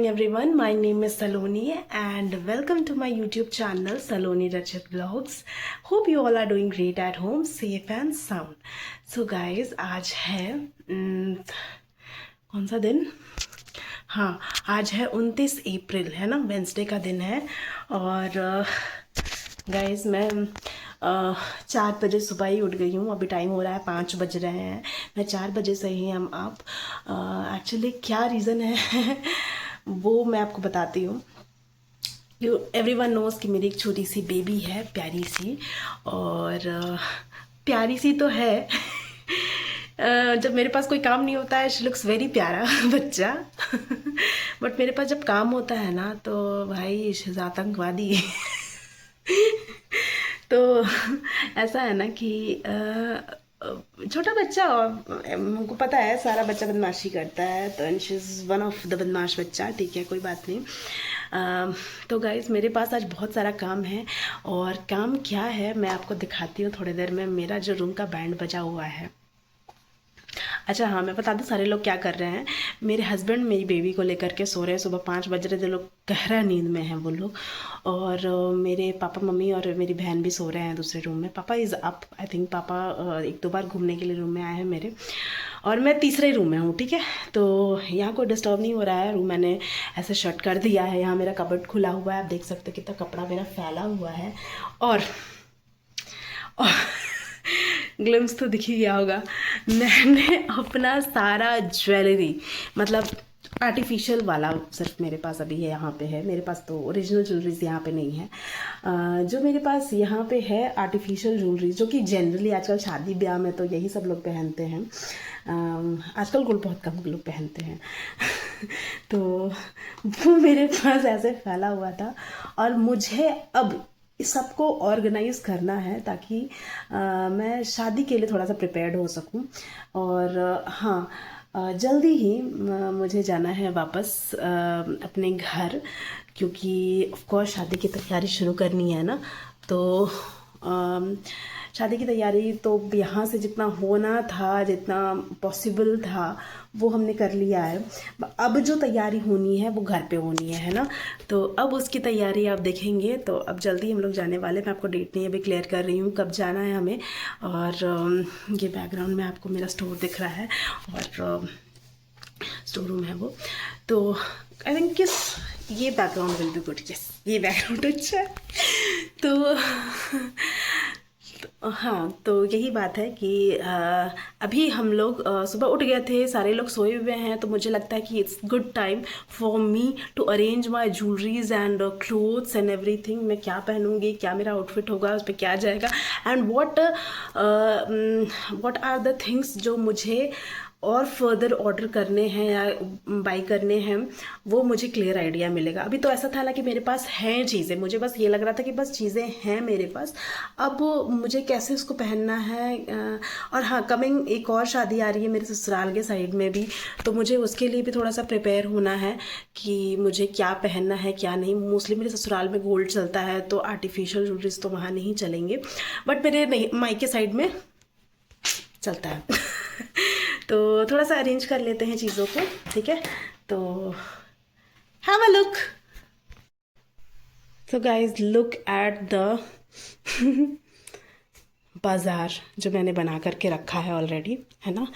morning everyone, my name is Saloni and welcome to my YouTube channel Saloni Rachit Vlogs. Hope you all are doing great at home, safe and sound. So guys, आज है कौन सा दिन? हाँ, आज है 29 अप्रैल है ना, वेंसडे का दिन है। और गाइस मैं 4 बजे सुबह ही उठ गई हूँ। अभी टाइम हो रहा है 5 बज रहे हैं। मैं 4 बजे से ही हम आप एक्चुअली क्या रीज़न है वो मैं आपको बताती हूँ। एवरीवन नोज़ कि मेरी एक छोटी सी बेबी है, प्यारी सी। और प्यारी सी तो है जब मेरे पास कोई काम नहीं होता है शी लुक्स वेरी प्यारा बच्चा बट मेरे पास जब काम होता है ना तो भाई शी इज़ आतंकवादी तो ऐसा है ना कि छोटा बच्चा, और हमको पता है सारा बच्चा बदमाशी करता है, तो she is one of the बदमाश बच्चा। ठीक है, कोई बात नहीं। तो गाइज़ मेरे पास आज बहुत सारा काम है, और काम क्या है मैं आपको दिखाती हूँ थोड़ी देर में। मेरा जो रूम का बैंड बजा हुआ है। अच्छा हाँ, मैं बता दूँ सारे लोग क्या कर रहे हैं। मेरे हस्बैंड मेरी बेबी को लेकर के सो रहे हैं। सुबह 5 बज रहे थे, लोग गहरा नींद में हैं वो लोग। और मेरे पापा मम्मी और मेरी बहन भी सो रहे हैं दूसरे रूम में। पापा इज़ अप, आई थिंक पापा 1-2 बार घूमने के लिए रूम में आए हैं मेरे, और मैं तीसरे रूम में हूँ। ठीक है, तो यहाँ कोई डिस्टर्ब नहीं हो रहा है। रूम मैंने ऐसे शट कर दिया है। यहाँ मेरा कबर्ड खुला हुआ है, आप देख सकते हो कितना कपड़ा मेरा फैला हुआ है। और ग्लिम्स तो दिख ही गया होगा, मैंने अपना सारा ज्वेलरी, मतलब आर्टिफिशियल वाला सिर्फ मेरे पास अभी है, यहाँ पे है। मेरे पास तो ओरिजिनल ज्वेलरीज यहाँ पे नहीं है। जो मेरे पास यहाँ पे है आर्टिफिशियल ज्वेलरी, जो कि जनरली आजकल शादी ब्याह में तो यही सब लोग पहनते हैं। आजकल गोल्ड बहुत कम लोग पहनते हैं तो वो मेरे पास ऐसे फैला हुआ था, और मुझे अब इस सबको ऑर्गेनाइज करना है ताकि मैं शादी के लिए थोड़ा सा प्रिपेयर्ड हो सकूं। और हाँ, जल्दी ही मुझे जाना है वापस अपने घर, क्योंकि ऑफ कोर्स शादी की तैयारी शुरू करनी है ना। तो शादी की तैयारी तो यहाँ से जितना होना था, जितना पॉसिबल था, वो हमने कर लिया है। अब जो तैयारी होनी है वो घर पे होनी है ना। तो अब उसकी तैयारी आप देखेंगे। तो अब जल्दी हम लोग जाने वाले। मैं आपको डेट नहीं अभी क्लियर कर रही हूँ कब जाना है हमें। और ये बैकग्राउंड में आपको मेरा स्टोर दिख रहा है, और स्टोर रूम है वो। तो आई थिंक किस ये background will be good. Yes, ये बैकग्राउंड अच्छा है। तो हाँ, तो यही बात है कि अभी हम लोग सुबह उठ गए थे, सारे लोग सोए हुए हैं। तो मुझे लगता है कि it's good time for me to arrange my jewelleries and clothes and everything. मैं क्या पहनूंगी, क्या मेरा आउटफिट होगा, उस पर क्या जाएगा, and what are the things जो मुझे और फर्दर ऑर्डर करने हैं या बाई करने हैं, वो मुझे क्लियर आइडिया मिलेगा। अभी तो ऐसा था ना कि मेरे पास हैं चीज़ें, मुझे बस ये लग रहा था कि बस चीज़ें हैं मेरे पास, अब मुझे कैसे उसको पहनना है। और हाँ, कमिंग एक और शादी आ रही है मेरे ससुराल के साइड में भी, तो मुझे उसके लिए भी थोड़ा सा प्रिपेयर होना है कि मुझे क्या पहनना है क्या नहीं। मोस्टली मेरे ससुराल में गोल्ड चलता है, तो आर्टिफिशियल ज्वेलरीज तो वहाँ नहीं चलेंगे, बट मेरे मायके साइड में चलता है तो थोड़ा सा अरेंज कर लेते हैं चीज़ों को। ठीक है, तो have a look. So guys look at the बाज़ार जो मैंने बना करके रखा है ऑलरेडी, है ना।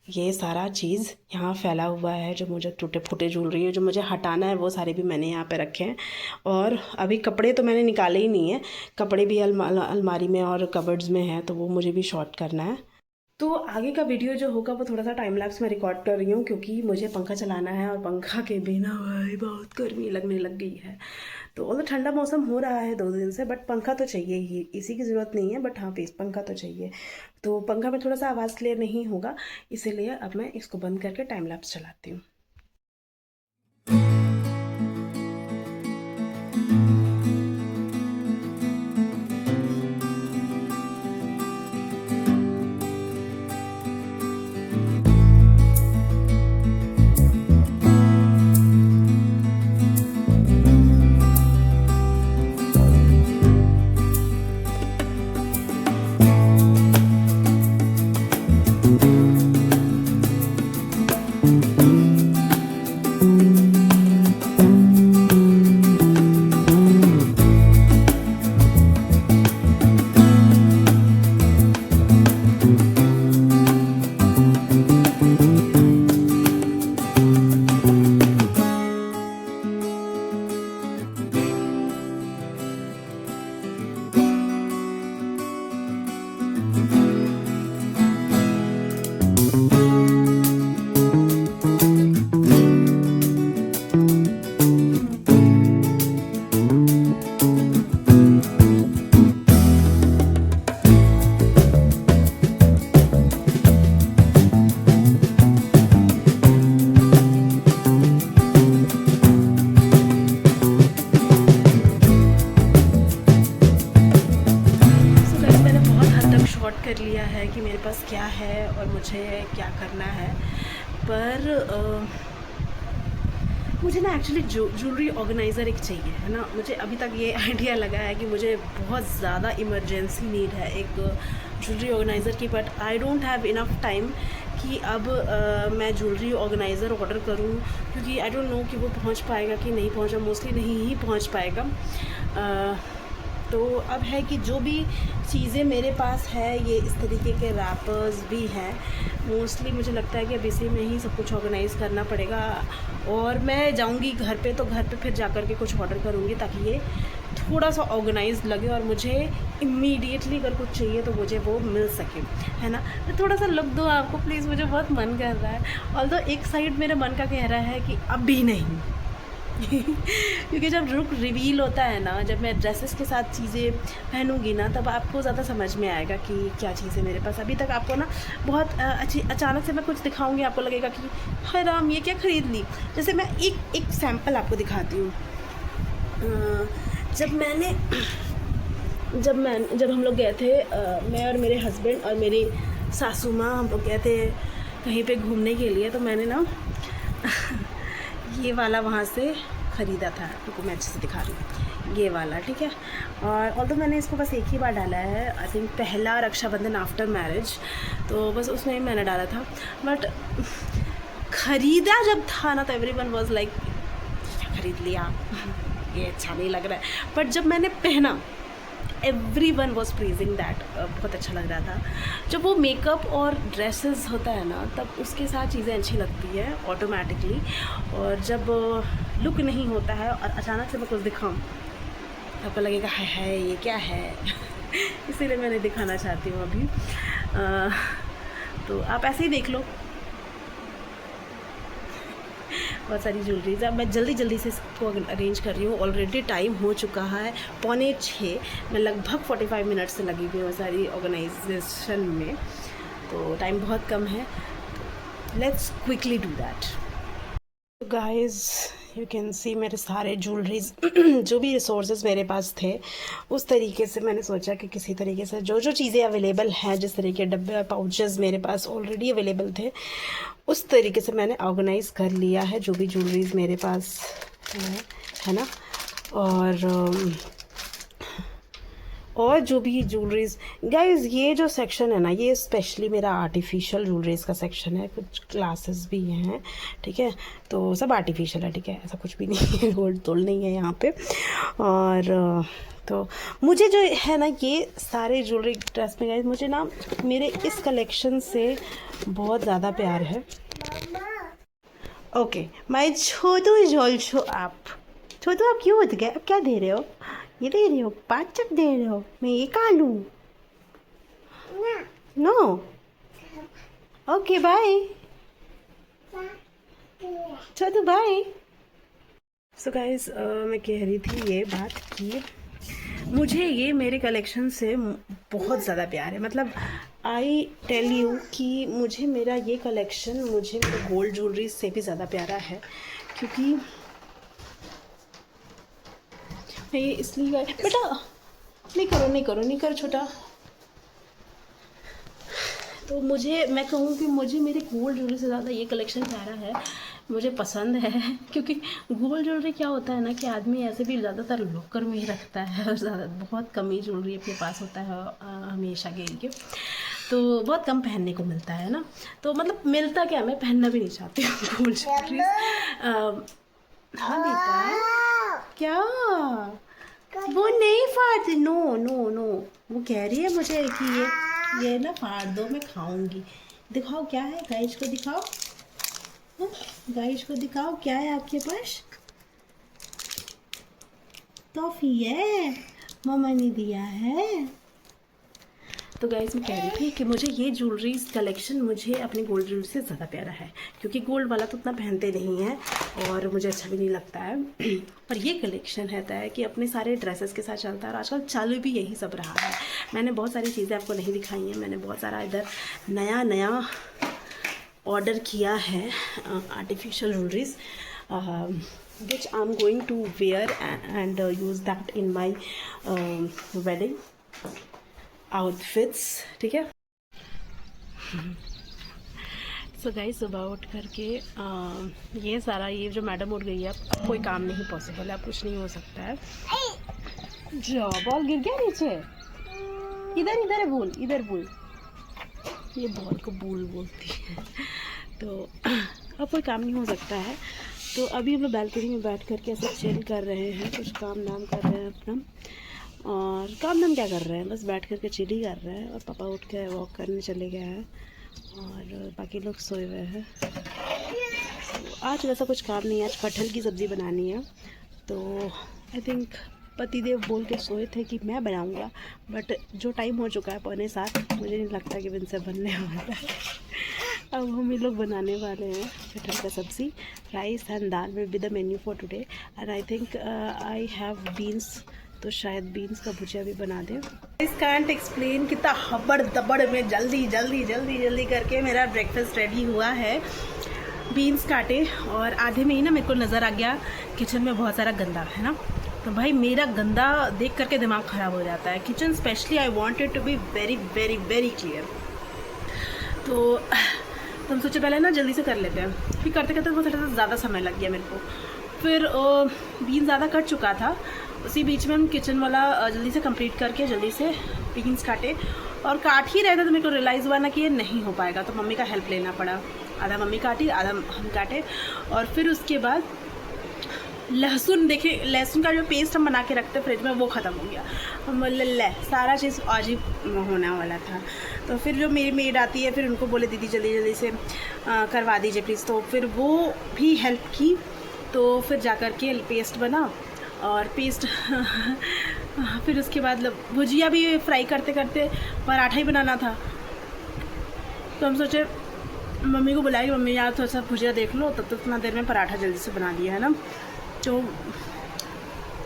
ये सारा चीज़ यहाँ फैला हुआ है। जो मुझे टूटे फूटे ज्वेलरी है, जो मुझे हटाना है, वो सारे भी मैंने यहाँ पे रखे हैं। और अभी कपड़े तो मैंने निकाले ही नहीं है, कपड़े भी अलमारी में और कबर्ड्स में है, तो वो मुझे भी शॉर्ट करना है। तो आगे का वीडियो जो होगा वो थोड़ा सा टाइम लैप्स में रिकॉर्ड कर रही हूँ, क्योंकि मुझे पंखा चलाना है, और पंखा के बिना भाई बहुत गर्मी लगने लग गई है। तो और ठंडा मौसम हो रहा है 2 दिन से, बट पंखा तो चाहिए ही, इसी की ज़रूरत नहीं है, बट हाँ फेस पंखा तो चाहिए। तो पंखा में थोड़ा सा आवाज़ क्लियर नहीं होगा, इसीलिए अब मैं इसको बंद करके टाइम लैप्स चलाती हूँ। कर लिया है कि मेरे पास क्या है और मुझे क्या करना है, पर मुझे ना एक्चुअली ज्वेलरी ऑर्गेनाइज़र एक चाहिए, है ना। मुझे अभी तक ये आइडिया लगा है कि मुझे बहुत ज़्यादा इमरजेंसी नीड है एक ज्वेलरी ऑर्गेनाइज़र की, but I don't have enough time कि अब मैं ज्वेलरी ऑर्गेनाइज़र ऑर्डर करूं, क्योंकि आई डोंट नो कि वो पहुंच पाएगा कि नहीं पहुंचा, मोस्टली नहीं ही पहुंच पाएगा। तो अब है कि जो भी चीज़ें मेरे पास है, ये इस तरीके के रैपर्स भी हैं, मोस्टली मुझे लगता है कि अब इसी में ही सब कुछ ऑर्गेनाइज़ करना पड़ेगा। और मैं जाऊंगी घर पे, तो घर पे फिर जा कर के कुछ ऑर्डर करूंगी ताकि ये थोड़ा सा ऑर्गेनाइज लगे और मुझे इमीडिएटली अगर कुछ चाहिए तो मुझे वो मिल सके, है ना। तो थोड़ा सा लुक दो आपको प्लीज़, मुझे बहुत मन कर रहा है। ऑल्दो एक साइड मेरे मन का कह रहा है कि अभी नहीं क्योंकि जब लुक रिवील होता है ना, जब मैं ड्रेसेस के साथ चीज़ें पहनूंगी ना, तब आपको ज़्यादा समझ में आएगा कि क्या चीज़ें मेरे पास। अभी तक आपको ना बहुत अच्छी अचानक से मैं कुछ दिखाऊंगी, आपको लगेगा कि हाय राम ये क्या ख़रीद ली। जैसे मैं एक सैम्पल आपको दिखाती हूँ। जब हम लोग गए थे, मैं और मेरे हस्बैंड और मेरी सासू माँ, हम लोग गए थे कहीं पे घूमने के लिए, तो मैंने ना ये वाला वहाँ से ख़रीदा था, आपको मैं अच्छे से दिखा रही हूँ, ये वाला, ठीक है। और तो मैंने इसको बस एक ही बार डाला है, आई थिंक पहला रक्षाबंधन आफ्टर मैरिज, तो बस उसमें ही मैंने डाला था। बट ख़रीदा जब था ना, तो एवरीवन वाज लाइक ख़रीद लिया ये अच्छा नहीं लग रहा है। बट जब मैंने पहना, एवरीवन वाज प्रेजिंग दैट, बहुत अच्छा लग रहा था। जब वो मेकअप और ड्रेसेस होता है ना, तब उसके साथ चीज़ें अच्छी लगती है ऑटोमेटिकली। और जब लुक नहीं होता है और अचानक से मैं कुछ दिखाऊं, आपको लगेगा हाय हाय ये क्या है इसीलिए मैंने दिखाना चाहती हूँ अभी। तो आप ऐसे ही देख लो, बहुत सारी ज्वेलरीज। अब मैं जल्दी से इसको अरेंज कर रही हूँ। ऑलरेडी टाइम हो चुका है 5:45, मैं लगभग 45 मिनट से लगी हुई हूँ सारी ऑर्गेनाइजेशन में, तो टाइम बहुत कम है। Let's quickly do that. Guys you can see मेरे सारे ज्वेलरीज जो भी रिसोर्सेज मेरे पास थे, उस तरीके से मैंने सोचा कि किसी तरीके से जो चीज़ें अवेलेबल हैं, जिस तरीके के डब्बे पाउचेस मेरे पास ऑलरेडी अवेलेबल थे, उस तरीके से मैंने ऑर्गेनाइज़ कर लिया है जो भी ज्वेलरीज मेरे पास है ना। और जो भी ज्वेलरीज, गाइज ये जो सेक्शन है ना, ये स्पेशली मेरा आर्टिफिशियल ज्वेलरीज का सेक्शन है। कुछ क्लासेस भी हैं, ठीक है, तो सब आर्टिफिशियल है, ठीक है, ऐसा कुछ भी नहीं है, गोल्ड तोल नहीं है यहाँ पे। और तो मुझे जो है ना, ये सारे ज्वेलरी ड्रेस में गाइज, मुझे ना मेरे इस कलेक्शन से बहुत ज़्यादा प्यार है। Okay my Chhotu is also आप। छोटू आप क्यों उठ गए? अब क्या दे रहे हो? ये दे रहे हो? 5 चक दे रहे हो? मैं ये खा लूँ? नो। ओके बाय छोटू, बाय। सो गाइस मैं कह रही थी ये बात कि मुझे ये मेरे कलेक्शन से बहुत ज़्यादा प्यार है। मतलब आई टेल यू कि मुझे मेरा ये कलेक्शन मुझे मेरे गोल्ड ज्वेलरी से भी ज़्यादा प्यारा है, क्योंकि ये इसलिए बेटा नहीं करो छोटा। तो मैं कहूँ कि मुझे मेरे गोल्ड ज्वेलरी से ज़्यादा ये कलेक्शन प्यारा है, मुझे पसंद है। क्योंकि गोल्ड ज्वेलरी क्या होता है ना कि आदमी ऐसे भी ज़्यादातर लॉकर में ही रखता है और बहुत कम ही ज्वेलरी अपने पास होता है हमेशा के लिए, तो बहुत कम पहनने को मिलता है ना। तो मतलब मिलता क्या, मैं पहनना भी नहीं चाहती हूँ गोल्ड ज्वेलरी। हाँ बेटा, क्या वो नहीं फाड़ती, नो, वो कह रही है मुझे कि ये ना फाड़ दो, मैं खाऊंगी। दिखाओ क्या है, गाइस को दिखाओ, गाइस को दिखाओ क्या है आपके पास। टॉफी है, मम्मा ने दिया है। तो गाइस मैं कह रही थी कि मुझे ये ज्वेलरी कलेक्शन मुझे अपने गोल्ड ज्वेलरी से ज़्यादा प्यारा है, क्योंकि गोल्ड वाला तो उतना पहनते नहीं हैं और मुझे अच्छा भी नहीं लगता है। और ये कलेक्शन रहता है कि अपने सारे ड्रेसेस के साथ चलता है, और आजकल चालू भी यही सब रहा है। मैंने बहुत सारी चीज़ें आपको नहीं दिखाई हैं, मैंने बहुत सारा इधर नया ऑर्डर किया है artificial jewelleries, which I'm going to wear and use that in my wedding outfits, ठीक है। सो गाइस, सुबह उठ करके ये सारा, ये जो मैडम उठ गई है, अब कोई काम नहीं पॉसिबल है, अब कुछ नहीं हो सकता है। जो बॉल गिर गया नीचे, इधर इधर है बूल, इधर बूल, ये बॉल को बूल बोलती है। तो अब कोई काम नहीं हो सकता है। तो अभी हम लोग बालकनी में बैठ करके ऐसे चिल कर रहे हैं, कुछ काम नाम कर रहे हैं अपना। और काम नाम क्या कर रहे हैं, बस बैठ करके चिल ही कर रहे हैं। और पापा उठ के वॉक करने चले गए हैं और बाकी लोग सोए हुए हैं। आज वैसा कुछ काम नहीं है, आज कटहल की सब्ज़ी बनानी है। तो आई थिंक पतिदेव बोल के सोए थे कि मैं बनाऊंगा, बट जो टाइम हो चुका है 6:45, मुझे नहीं लगता कि इनसे बनने वाला है। अब हम ये लोग बनाने वाले हैं कटहल का सब्ज़ी, rice and dal will be the menu for today. And I think I have beans, तो शायद बीन्स का भुजिया भी बना दें। इस कांट एक्सप्लेन कितना हबड़ दबड़ में जल्दी जल्दी जल्दी जल्दी करके मेरा ब्रेकफास्ट रेडी हुआ है। बीन्स काटे और आधे में ही ना मेरे को नज़र आ गया किचन में बहुत सारा गंदा है ना। तो भाई मेरा गंदा देख करके दिमाग ख़राब हो जाता है। Kitchen specially I wanted to be very very very clear. तो हम सोचे पहले ना जल्दी से कर लेते हैं, फिर करते करते बहुत ज़्यादा समय लग गया मेरे को। फिर बीन ज़्यादा कट चुका था, उसी बीच में हम किचन वाला जल्दी से कंप्लीट करके जल्दी से बीन्स काटे। और काट ही रहे थे तो मेरे को रियलाइज़ हुआ ना कि ये नहीं हो पाएगा, तो मम्मी का हेल्प लेना पड़ा। आधा मम्मी काटी, आधा हम काटे। और फिर उसके बाद लहसुन, देखिए लहसुन का जो पेस्ट हम बना के रखते फ्रिज में वो ख़त्म हो गया। हम बोले ले, सारा चीज़ आज ही होने वाला था। तो फिर जो मेरी मेड आती है, फिर उनको बोले दीदी जल्दी जल्दी से करवा दीजिए प्लीज़। तो फिर वो भी हेल्प की, तो फिर जा कर के पेस्ट बना। और पेस्ट फिर उसके बाद भुजिया भी फ्राई करते करते पराठा ही बनाना था। तो हम सोचे मम्मी को बुलाई, मम्मी यार थोड़ा सा भुजिया देख लो, तब तक इतना देर में पराठा जल्दी से बना दिया है ना। तो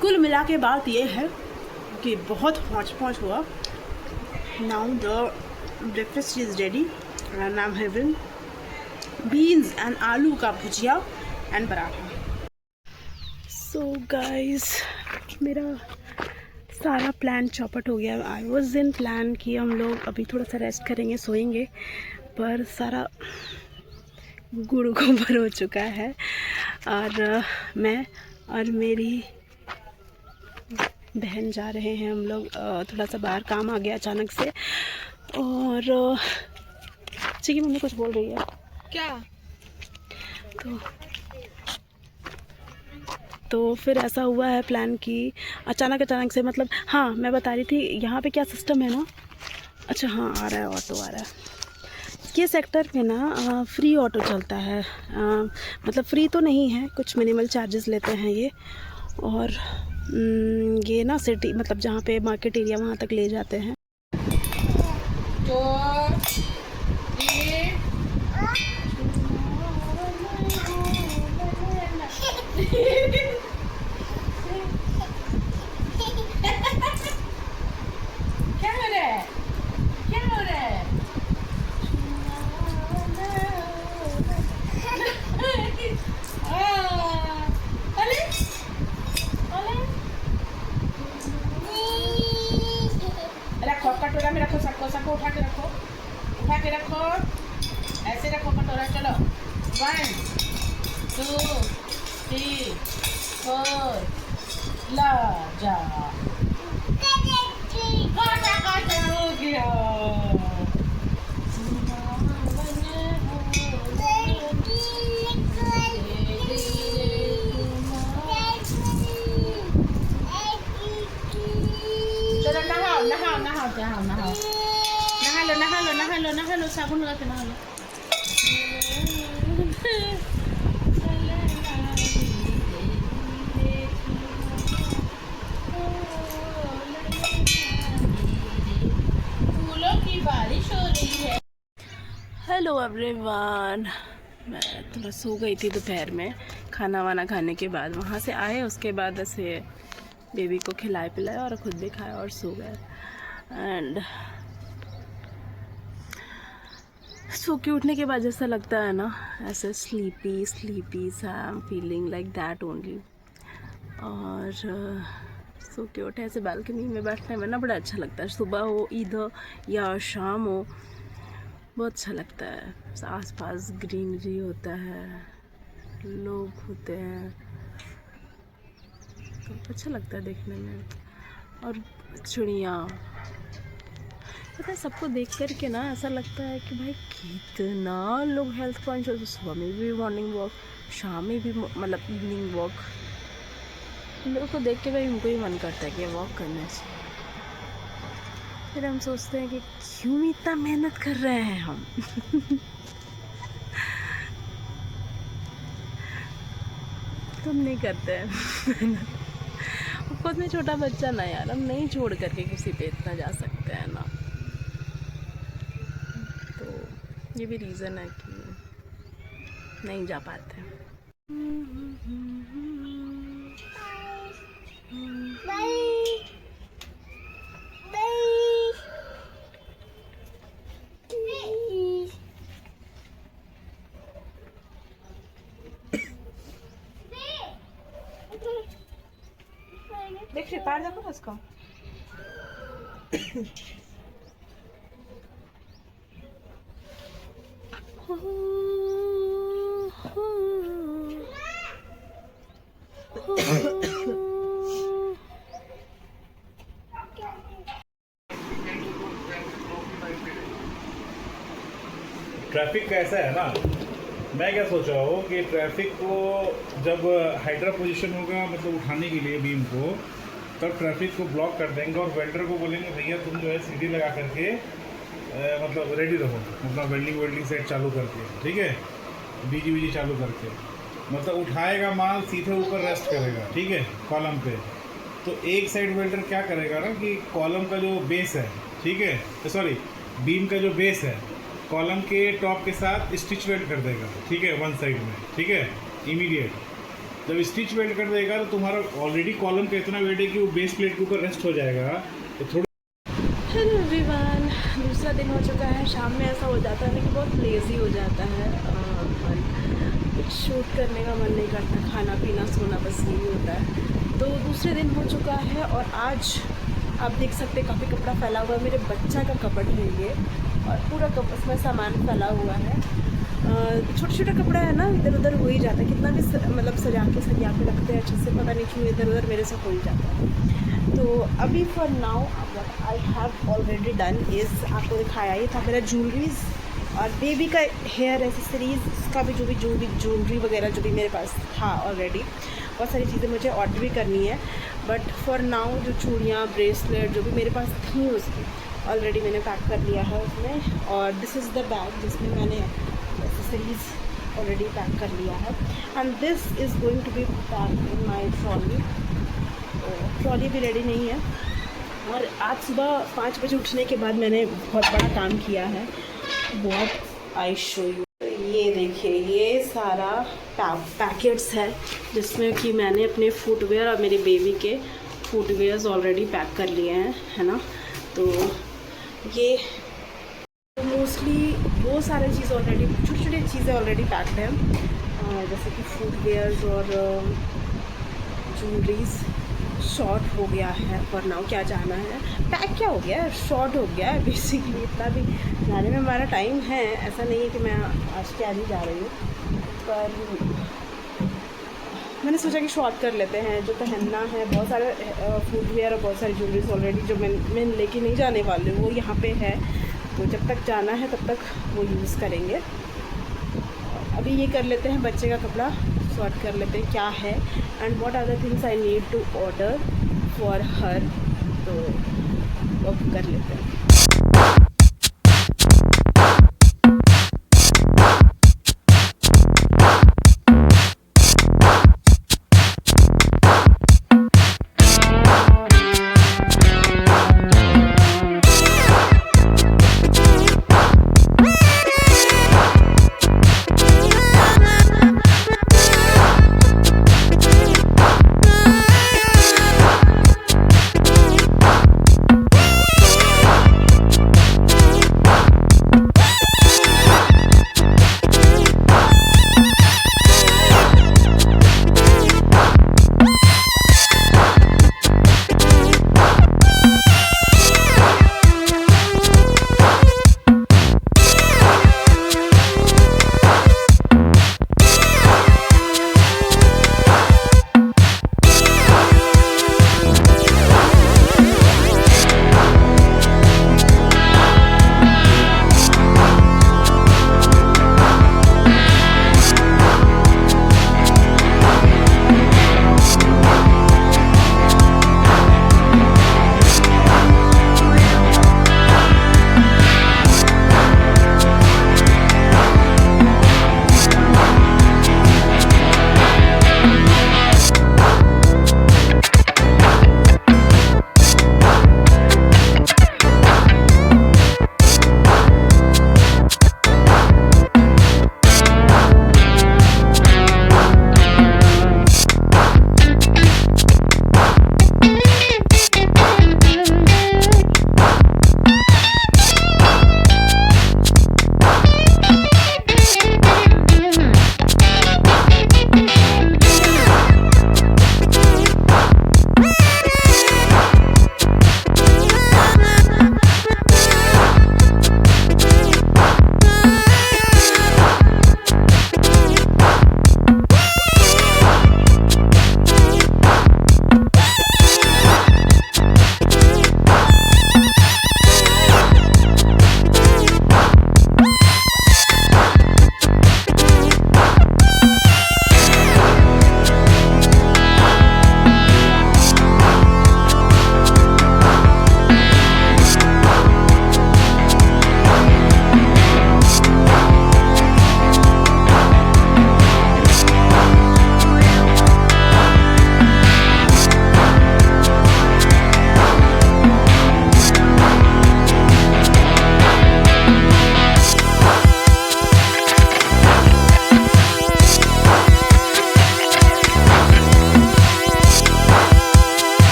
कुल मिला के बात ये है कि बहुत हौच पौच हुआ। Now the breakfast is ready. नाम है बीन्स एंड आलू का भुजिया एंड पराठा। सो गाइस, मेरा सारा प्लान चौपट हो गया। आई वॉज इन प्लान कि हम लोग अभी थोड़ा सा रेस्ट करेंगे, सोएंगे, पर सारा गुड़ गोबर हो चुका है। और मैं और मेरी बहन जा रहे हैं हम लोग, थोड़ा सा बाहर काम आ गया अचानक से। और चिकी मम्मी कुछ बोल रही है क्या? तो फिर ऐसा हुआ है प्लान कि अचानक से, मतलब हाँ मैं बता रही थी यहाँ पे क्या सिस्टम है ना। अच्छा हाँ, आ रहा है ऑटो, आ रहा है। ये सेक्टर में ना फ्री ऑटो चलता है, मतलब फ्री तो नहीं है, कुछ मिनिमल चार्जेस लेते हैं ये। और ये ना सिटी, मतलब जहाँ पे मार्केट एरिया वहाँ तक ले जाते हैं। कटोरा में रखो, सबको उठा के रखो, ऐसे रखो कटोरा। चलो 1 2 3 4 ला जा हो गया। चलो नहा लो, साबुन लगा के नहा लो। फूलों की बारिश हो रही है। हेलो एवरीवन, मैं थोड़ा सो गई थी दोपहर में खाना वाना खाने के बाद। वहाँ से आए, उसके बाद ऐसे बेबी को खिलाए पिलाए और खुद भी खाया और सो गए। एंड सो के उठने के बाद जैसा लगता है ना, ऐसे स्लीपी सा, I am feeling like that only. और सो के उठे, ऐसे बालकनी में बैठने में ना बड़ा अच्छा लगता है। सुबह हो इधर या शाम हो, बहुत अच्छा लगता है। आसपास ग्रीनरी होता है, लोग होते हैं, तो अच्छा लगता है देखने में। और चिड़िया, पता है सबको देख कर के ना ऐसा लगता है कि भाई कितना लोग हेल्थ कॉन्शियस। सुबह में भी मॉर्निंग वॉक, शाम में भी मतलब इवनिंग वॉक। इन लोगों को देख के भाई उनको ही मन करता है कि वॉक करना चाहिए। फिर हम सोचते हैं कि क्यों इतना मेहनत कर रहे हैं हम। तुम नहीं करते हैं मेहनत। खुद में छोटा बच्चा ना यार, हम नहीं छोड़ करके किसी पे इतना जा सकते हैं ना। तो ये भी रीज़न है कि नहीं जा पाते। देख रही पैर देखो उसका। ट्रैफिक का ऐसा है ना, मैं क्या सोच रहा हूँ कि ट्रैफिक को जब हाइड्रा पोजीशन होगा मतलब उठाने के लिए बीम को, तब ट्रैफिक को ब्लॉक कर देंगे और वेल्डर को बोलेंगे भैया तुम जो है सीढ़ी लगा करके मतलब रेडी रहो, मतलब वेल्डिंग सेट चालू करके, ठीक है, बीजी चालू करके, मतलब उठाएगा माल सीधे ऊपर रेस्ट करेगा, ठीक है, कॉलम पे। तो एक साइड वेल्डर क्या करेगा ना कि कॉलम का जो बेस है, ठीक है, सॉरी बीम का जो बेस है कॉलम के टॉप के साथ स्टिच वेल्ड कर देगा, ठीक है, वन साइड में, ठीक है, इमीडिएट। जब स्टिच वेल्ड कर देगा तो तुम्हारा ऑलरेडी कॉलम का इतना वेट है कि वो बेस प्लेट के ऊपर रेस्ट हो जाएगा। तो थोड़ा हेलो एवरीवन, दूसरा दिन हो चुका है। शाम में ऐसा हो जाता है ना कि बहुत लेज़ी हो जाता है, कुछ शूट करने का मन नहीं करता, खाना पीना सोना बस यही होता है। तो दूसरे दिन हो चुका है और आज आप देख सकते हैं काफ़ी कपड़ा फैला हुआ है। मेरे बच्चा का कपड़ है ये, और पूरा उसमें सामान फैला हुआ है। छोटा छोटा कपड़ा है ना, इधर उधर हो ही जाता है, कितना भी मतलब सजा के रखते हैं अच्छे से, पता नहीं क्यों इधर उधर मेरे से हो ही जाता है। तो अभी for now what I have already done is, आपको दिखाया ही था मेरा ज्वेलरीज और बेबी का हेयर एसेसरीज, उसका भी जो भी ज्वेलरी वगैरह जो भी मेरे पास था ऑलरेडी, बहुत सारी चीज़ें मुझे ऑर्डर भी करनी है। बट फॉर नाउ जो चूड़ियाँ ब्रेसलेट जो भी मेरे पास थी उसकी ऑलरेडी मैंने पैक कर लिया है उसमें। और दिस इज़ द बैग जिसमें मैंने एसेसरीज ऑलरेडी पैक कर लिया है। And this is going to be pack in my trolley. Trolley भी रेडी नहीं है। और आज सुबह 5 बजे उठने के बाद मैंने बहुत बड़ा काम किया है, बहुत आई शो यू। ये देखिए, ये सारा पैकेट्स है जिसमें कि मैंने अपने फुटवेयर और मेरे बेबी के फुटवेयर्स ऑलरेडी पैक कर लिए हैं, है ना। तो ये मोस्टली वो सारी चीज़ ऑलरेडी, छोटी छोटी चीज़ें ऑलरेडी पैक्ड हैं, जैसे कि फुटवेयर्स और ज्वेलरीज। शॉर्ट हो गया है फॉर नाउ, क्या जाना है पैक क्या हो गया है, शॉर्ट हो गया है बेसिकली। इतना भी जाने में हमारा टाइम है, ऐसा नहीं है कि मैं आज के आज ही जा रही हूँ, पर मैंने सोचा कि शॉर्ट कर लेते हैं। जो पहनना है, बहुत सारे फुटवेयर और बहुत सारी ज्वेलरीज ऑलरेडी जो मैं लेके नहीं जाने वाली हूँ वो यहाँ पे है। तो जब तक जाना है तब तक वो यूज़ करेंगे। अभी ये कर लेते हैं, बच्चे का कपड़ा सॉर्ट कर लेते हैं क्या है and what are the things I need to order for her, तो वो कर लेते हैं।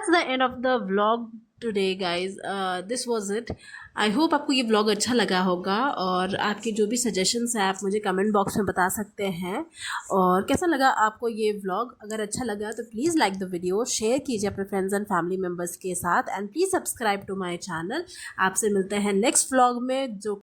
That's the end of the vlog today guys. This was it. I hope आपको ये व्लॉग अच्छा लगा होगा और आपके जो भी सजेशंस हैं आप मुझे कमेंट बॉक्स में बता सकते हैं. और कैसा लगा आपको ये व्लॉग? अगर अच्छा लगा तो please like the video, share कीजिए अपने फ्रेंड्स एंड फैमिली मेम्बर्स के साथ and please subscribe to my channel. आपसे मिलते हैं नेक्स्ट व्लॉग में जो